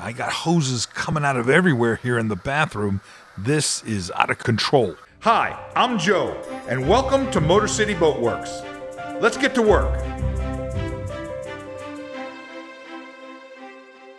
I got hoses coming out of everywhere here in the bathroom. This is out of control. Hi, I'm Joe, and welcome to Motor City Boat Works. Let's get to work.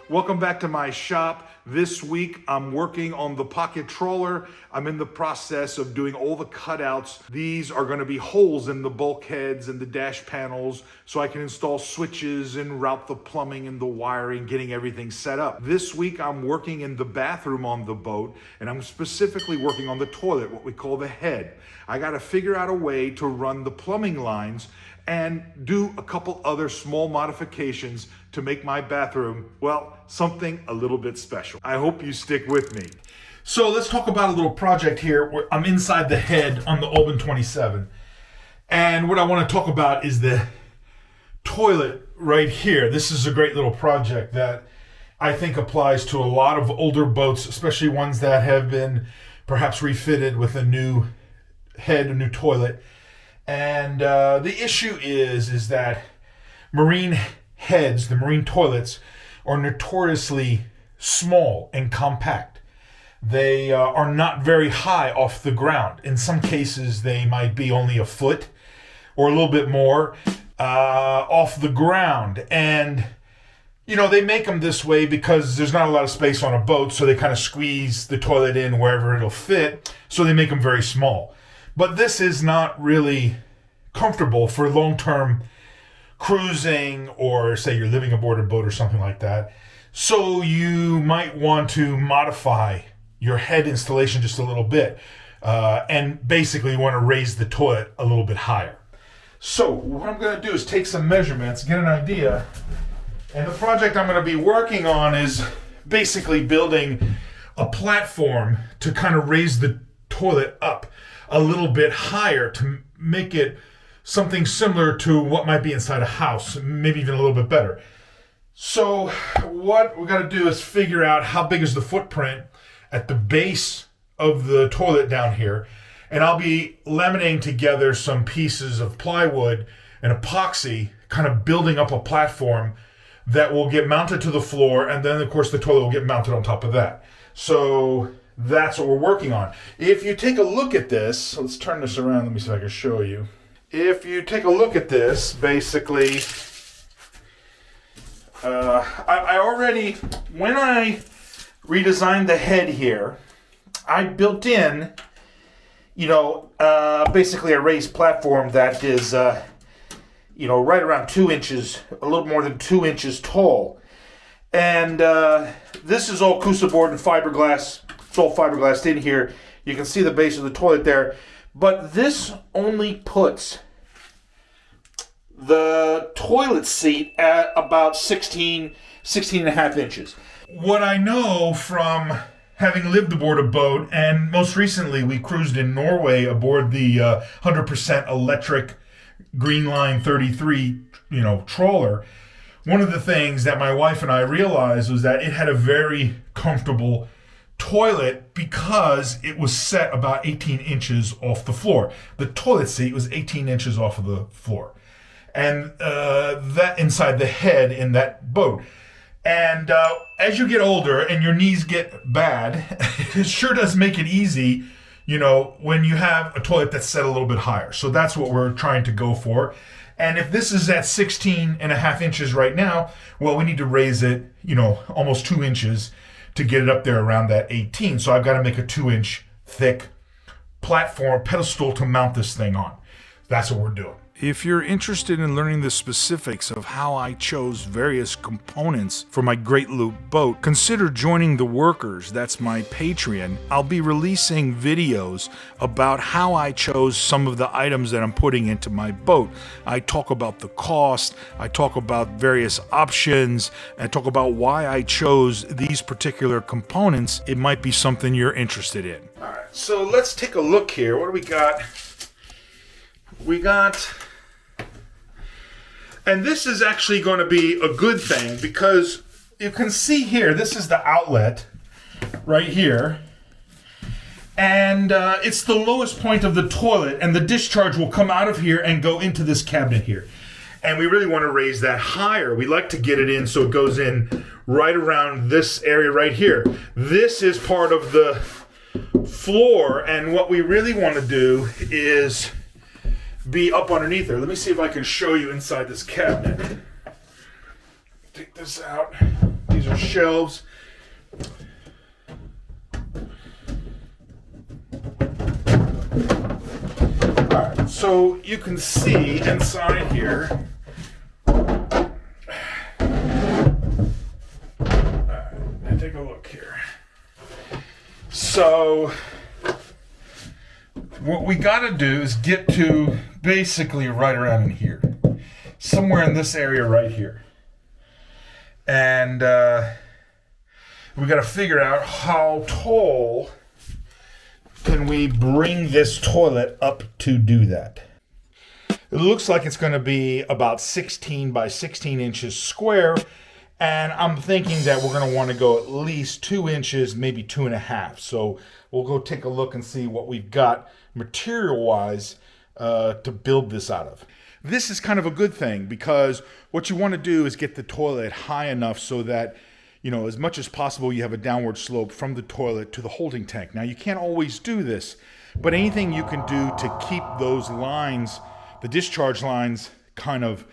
Welcome back to my shop. This week I'm working on the pocket trawler. I'm in the process of doing all the cutouts. These are going to be holes in the bulkheads and the dash panels so I can install switches and route the plumbing and the wiring, getting everything set up. This week I'm working in the bathroom on the boat, and I'm specifically working on the toilet, what we call the head. I got to figure out a way to run the plumbing lines and do a couple other small modifications to make my bathroom, well, something a little bit special. I hope you stick with me. So let's talk about a little project here where I'm inside the head on the Albin 27. And what I want to talk about is the toilet right here. This is a great little project that I think applies to a lot of older boats, especially ones that have been perhaps refitted with a new head, a new toilet. And the issue is that marine heads, the marine toilets, are notoriously small and compact. They are not very high off the ground. In some cases, they might be only a foot or a little bit more off the ground. And, you know, they make them this way because there's not a lot of space on a boat, so they kind of squeeze the toilet in wherever it'll fit, so they make them very small. But this is not really comfortable for long-term cruising, or say you're living aboard a boat or something like that. So you might want to modify your head installation just a little bit, and basically you want to raise the toilet a little bit higher. So what I'm going to do is take some measurements, get an idea, and the project I'm going to be working on is basically building a platform to kind of raise the toilet up a little bit higher to make it something similar to what might be inside a house, maybe even a little bit better. So what we're going to do is figure out how big is the footprint at the base of the toilet down here, and I'll be laminating together some pieces of plywood and epoxy, kind of building up a platform that will get mounted to the floor, and then of course the toilet will get mounted on top of that. So that's what we're working on. If you take a look at this, let's turn this around, let me see if I can show you. If you take a look at this, basically, I already, when I redesigned the head here, I built in, basically a raised platform that is, right around 2 inches, a little more than 2 inches tall. And this is all Cusa board and fiberglass. It's all fiberglassed in here. You can see the base of the toilet there. But this only puts the toilet seat at about 16 and a half inches. What I know from having lived aboard a boat, and most recently we cruised in Norway aboard the 100% electric Green Line 33, trawler, one of the things that my wife and I realized was that it had a very comfortable toilet because it was set about 18 inches off the floor. The toilet seat was 18 inches off of the floor. And that inside the head in that boat. And as you get older and your knees get bad, it sure does make it easy, when you have a toilet that's set a little bit higher. So that's what we're trying to go for. And if this is at 16 and a half inches right now, well, we need to raise it, almost 2 inches to get it up there around that 18. So I've got to make a 2-inch thick platform, pedestal to mount this thing on. That's what we're doing. If you're interested in learning the specifics of how I chose various components for my Great Loop boat, consider joining the Workers. That's my Patreon. I'll be releasing videos about how I chose some of the items that I'm putting into my boat. I talk about the cost, I talk about various options, and I talk about why I chose these particular components. It might be something you're interested in. All right, so let's take a look here. What do we got? And this is actually going to be a good thing because you can see here, this is the outlet right here. And it's the lowest point of the toilet, and the discharge will come out of here and go into this cabinet here. And we really want to raise that higher. We like to get it in so it goes in right around this area right here. This is part of the floor, and what we really want to do is be up underneath there. Let me see if I can show you inside this cabinet. Take this out. These are shelves. Alright, so you can see inside here. Alright, take a look here. So what we got to do is get to basically right around in here, somewhere in this area right here, and we got to figure out how tall can we bring this toilet up to do that. It looks like it's going to be about 16 by 16 inches square, and I'm thinking that we're going to want to go at least 2 inches, maybe 2.5. So we'll go take a look and see what we've got material-wise to build this out of. This is kind of a good thing, because what you want to do is get the toilet high enough so that, you know, as much as possible you have a downward slope from the toilet to the holding tank. Now, you can't always do this, but anything you can do to keep those lines, the discharge lines, kind of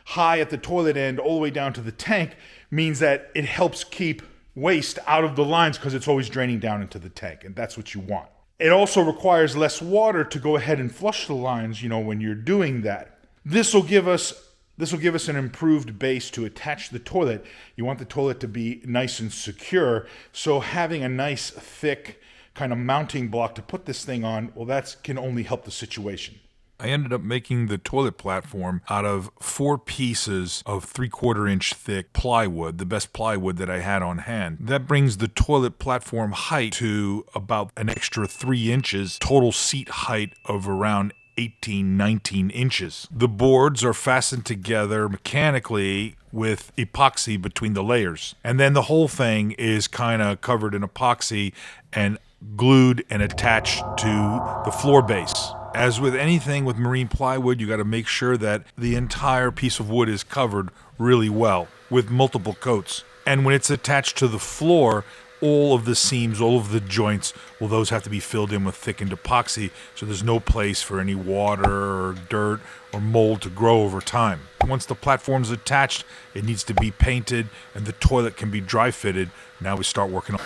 high at the toilet end all the way down to the tank means that it helps keep waste out of the lines, because it's always draining down into the tank, and that's what you want. It also requires less water to go ahead and flush the lines, you know, when you're doing that. This will give us an improved base to attach the toilet. You want the toilet to be nice and secure, so having a nice thick kind of mounting block to put this thing on, well, that can only help the situation. I ended up making the toilet platform out of 4 pieces of 3/4 inch thick plywood, the best plywood that I had on hand. That brings the toilet platform height to about an extra 3 inches, total seat height of around 18, 19 inches. The boards are fastened together mechanically with epoxy between the layers. And then the whole thing is kind of covered in epoxy and glued and attached to the floor base. As with anything with marine plywood, you got to make sure that the entire piece of wood is covered really well with multiple coats. And when it's attached to the floor, all of the seams, all of the joints, well, those have to be filled in with thickened epoxy, so there's no place for any water or dirt or mold to grow over time. Once the platform's attached, it needs to be painted, and the toilet can be dry fitted. Now we start working on.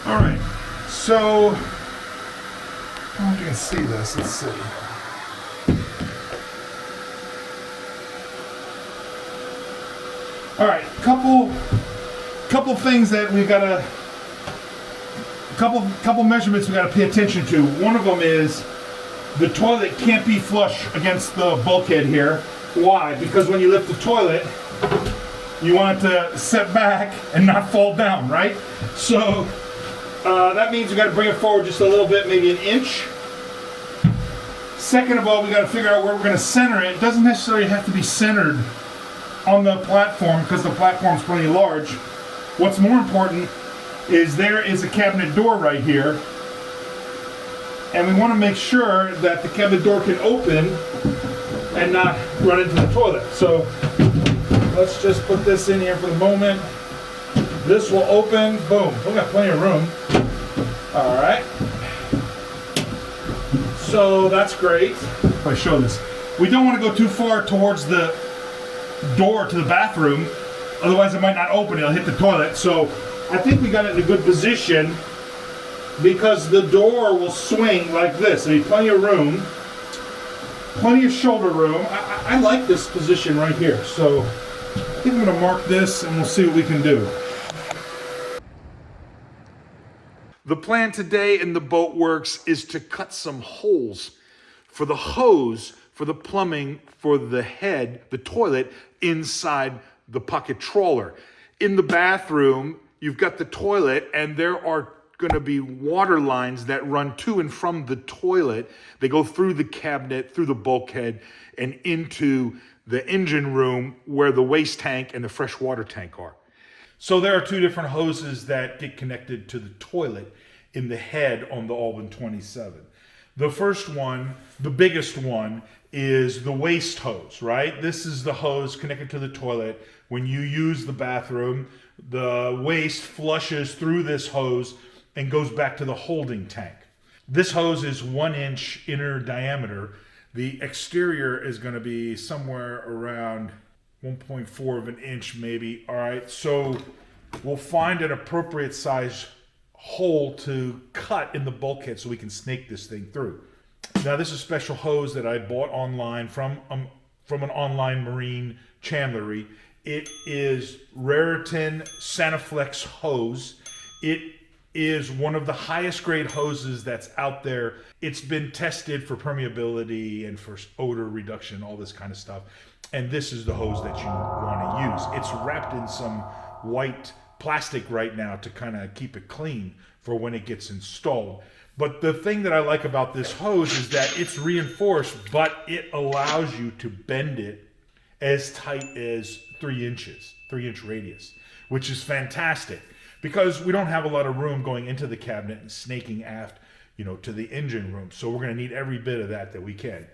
All right, so I don't know if you can see this. Let's see. All right, couple things that we gotta, couple measurements we gotta pay attention to. One of them is the toilet can't be flush against the bulkhead here. Why? Because when you lift the toilet, you want it to set back and not fall down, right? So that means we got to bring it forward just a little bit, maybe an inch. Second of all, we got to figure out where we're going to center it. It doesn't necessarily have to be centered on the platform, because the platform's pretty large. What's more important is there is a cabinet door right here, and we want to make sure that the cabinet door can open and not run into the toilet. So let's just put this in here for the moment. This will open, boom. We've got plenty of room. All right. So that's great. If I show this, we don't want to go too far towards the door to the bathroom, otherwise it might not open. It'll hit the toilet. So I think we got it in a good position, because the door will swing like this. There'll be plenty of room, plenty of shoulder room. I like this position right here. So I think I'm going to mark this, and we'll see what we can do. The plan today in the boat works is to cut some holes for the hose, for the plumbing, for the head, the toilet, inside the pocket trawler. In the bathroom, you've got the toilet, and there are going to be water lines that run to and from the toilet. They go through the cabinet, through the bulkhead, and into the engine room where the waste tank and the fresh water tank are. So there are 2 different hoses that get connected to the toilet in the head on the Albin 27. The first one, the biggest one, is the waste hose, right? This is the hose connected to the toilet When you use the bathroom, the waste flushes through this hose and goes back to the holding tank. This hose is 1 inch inner diameter. The exterior is going to be somewhere around 1.4 of an inch maybe. All right, so we'll find an appropriate size hole to cut in the bulkhead so we can snake this thing through. Now this is a special hose that I bought online from an online marine chandlery. It is Raritan SaniFlex hose. It is one of the highest grade hoses that's out there. It's been tested for permeability and for odor reduction, all this kind of stuff. And this is the hose that you want to use. It's wrapped in some white plastic right now to kind of keep it clean for when it gets installed. But the thing that I like about this hose is that it's reinforced, but it allows you to bend it as tight as 3 inches, 3-inch radius, which is fantastic because we don't have a lot of room going into the cabinet and snaking aft, to the engine room. So we're going to need every bit of that we can.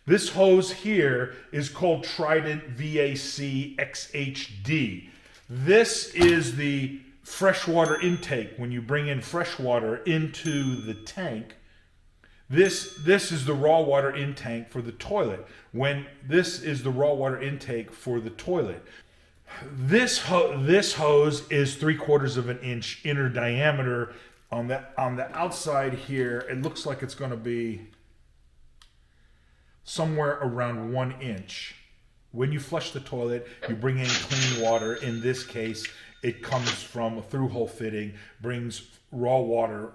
This hose here is called Trident VAC XHD. This is the freshwater intake. When you bring in fresh water into the tank, this is the raw water intake for the toilet. This is the raw water intake for the toilet. This hose is 3/4 of an inch inner diameter. On the outside here, it looks like it's going to be somewhere around 1 inch. When you flush the toilet, you bring in clean water. In this case, it comes from a through-hole fitting, brings raw water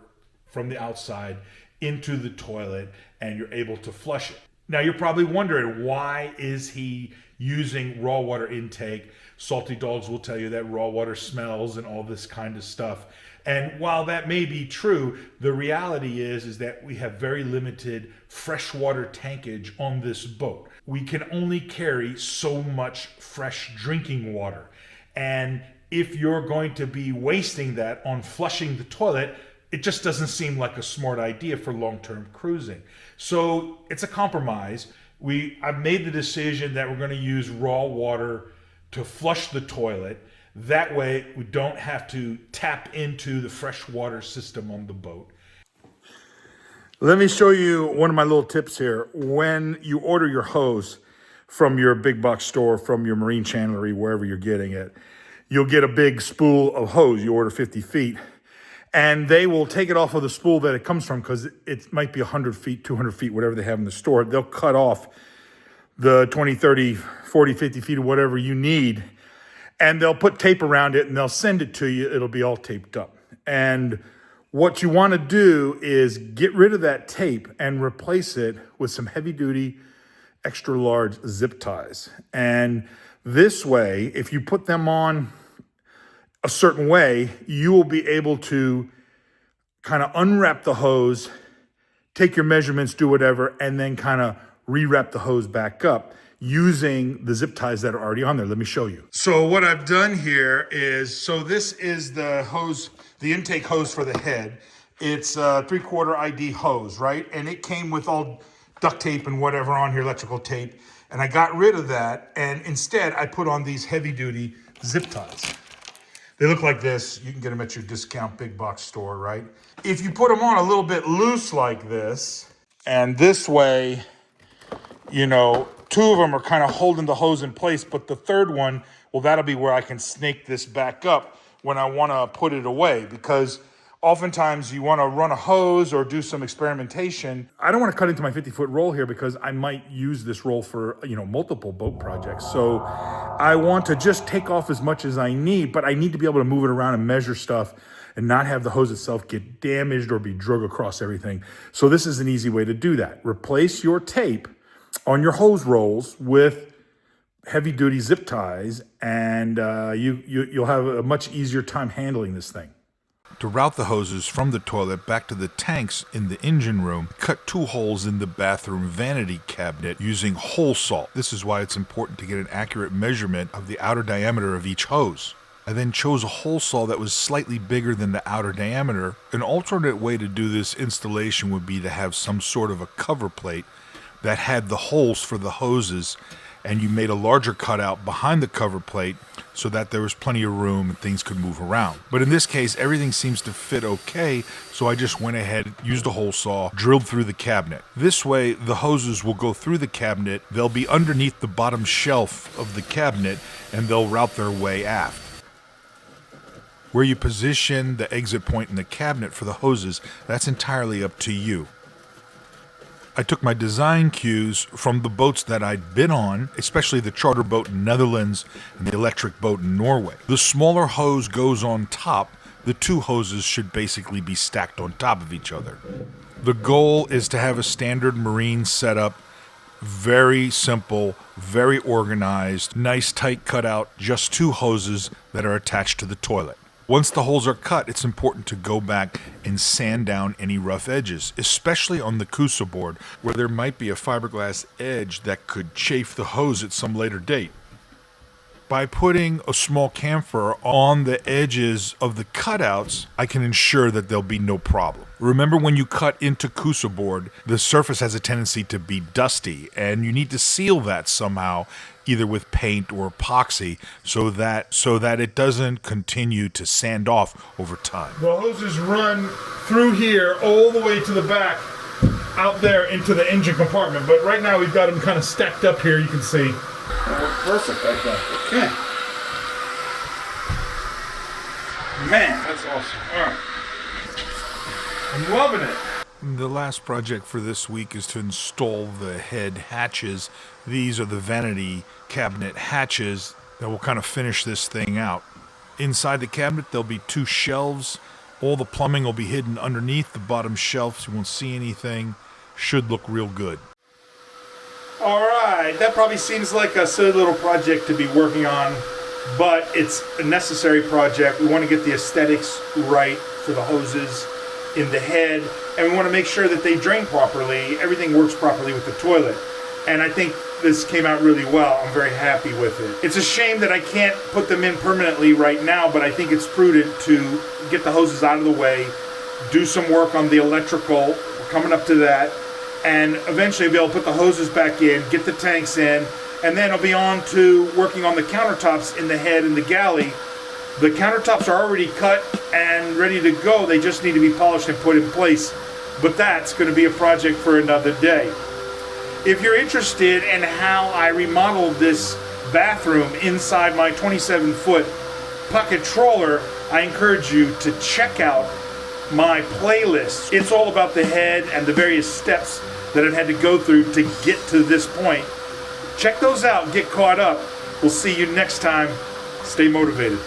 from the outside into the toilet, and you're able to flush it. Now, you're probably wondering, why is he using raw water intake? Salty dogs will tell you that raw water smells and all this kind of stuff. And while that may be true, the reality is that we have very limited freshwater tankage on this boat. We can only carry so much fresh drinking water. And if you're going to be wasting that on flushing the toilet, it just doesn't seem like a smart idea for long-term cruising. So it's a compromise. I've made the decision that we're going to use raw water to flush the toilet. That way we don't have to tap into the freshwater system on the boat. Let me show you one of my little tips here. When you order your hose from your big box store, from your marine chandlery, wherever you're getting it, you'll get a big spool of hose. You order 50 feet. And they will take it off of the spool that it comes from because it might be 100 feet, 200 feet, whatever they have in the store. They'll cut off the 20, 30, 40, 50 feet or whatever you need. And they'll put tape around it and they'll send it to you. It'll be all taped up. And what you want to do is get rid of that tape and replace it with some heavy duty, extra large zip ties. And this way, if you put them on a certain way, you will be able to kind of unwrap the hose, take your measurements, do whatever, and then kind of rewrap the hose back up using the zip ties that are already on there. Let me show you. So what I've done here is, this is the hose, the intake hose for the head. It's a 3/4 ID hose, right? And it came with all duct tape and whatever on here, electrical tape. And I got rid of that. And instead I put on these heavy duty zip ties. They look like this. You can get them at your discount big box store, right? If you put them on a little bit loose like this, and this way, two of them are kind of holding the hose in place, but the third one, well, that'll be where I can snake this back up when I want to put it away, because oftentimes you want to run a hose or do some experimentation. I don't want to cut into my 50-foot roll here because I might use this roll for, multiple boat projects. So I want to just take off as much as I need, but I need to be able to move it around and measure stuff and not have the hose itself get damaged or be drug across everything. So this is an easy way to do that. Replace your tape on your hose rolls with heavy duty zip ties, and you'll have a much easier time handling this thing. To route the hoses from the toilet back to the tanks in the engine room, cut 2 holes in the bathroom vanity cabinet using hole salt. This is why it's important to get an accurate measurement of the outer diameter of each hose. I then chose a hole saw that was slightly bigger than the outer diameter. An alternate way to do this installation would be to have some sort of a cover plate that had the holes for the hoses and you made a larger cutout behind the cover plate so that there was plenty of room and things could move around. But in this case, everything seems to fit okay, so I just went ahead, used a hole saw, drilled through the cabinet. This way, the hoses will go through the cabinet, they'll be underneath the bottom shelf of the cabinet, and they'll route their way aft. Where you position the exit point in the cabinet for the hoses, that's entirely up to you. I took my design cues from the boats that I'd been on, especially the charter boat in Netherlands and the electric boat in Norway. The smaller hose goes on top. The two hoses should basically be stacked on top of each other. The goal is to have a standard marine setup, very simple, very organized, nice tight cutout, just two hoses that are attached to the toilet. Once the holes are cut, it's important to go back and sand down any rough edges, especially on the Kusa board, where there might be a fiberglass edge that could chafe the hose at some later date. By putting a small camphor on the edges of the cutouts, I can ensure that there'll be no problem. Remember, when you cut into Kusa board, the surface has a tendency to be dusty, and you need to seal that somehow, either with paint or epoxy, so that it doesn't continue to sand off over time. The hoses run through here all the way to the back, out there into the engine compartment. But right now we've got them kind of stacked up here, you can see. Perfect, I think. Okay. Man, that's awesome. All right. I'm loving it. The last project for this week is to install the head hatches. These are the vanity cabinet hatches that will kind of finish this thing out. Inside the cabinet, there'll be two shelves. All the plumbing will be hidden underneath the bottom shelves. You won't see anything. Should look real good. All right, that probably seems like a silly little project to be working on, but it's a necessary project. We want to get the aesthetics right for the hoses in the head, and we want to make sure that they drain properly, everything works properly with the toilet. And I think this came out really well. I'm very happy with it. It's a shame that I can't put them in permanently right now, but I think it's prudent to get the hoses out of the way, do some work on the electrical, we're coming up to that, and eventually be able to put the hoses back in, get the tanks in, and then I'll be on to working on the countertops in the head and the galley. The countertops are already cut and ready to go. They just need to be polished and put in place. But that's going to be a project for another day. If you're interested in how I remodeled this bathroom inside my 27-foot pocket trawler, I encourage you to check out my playlist. It's all about the head and the various steps that I've had to go through to get to this point. Check those out, get caught up. We'll see you next time. Stay motivated.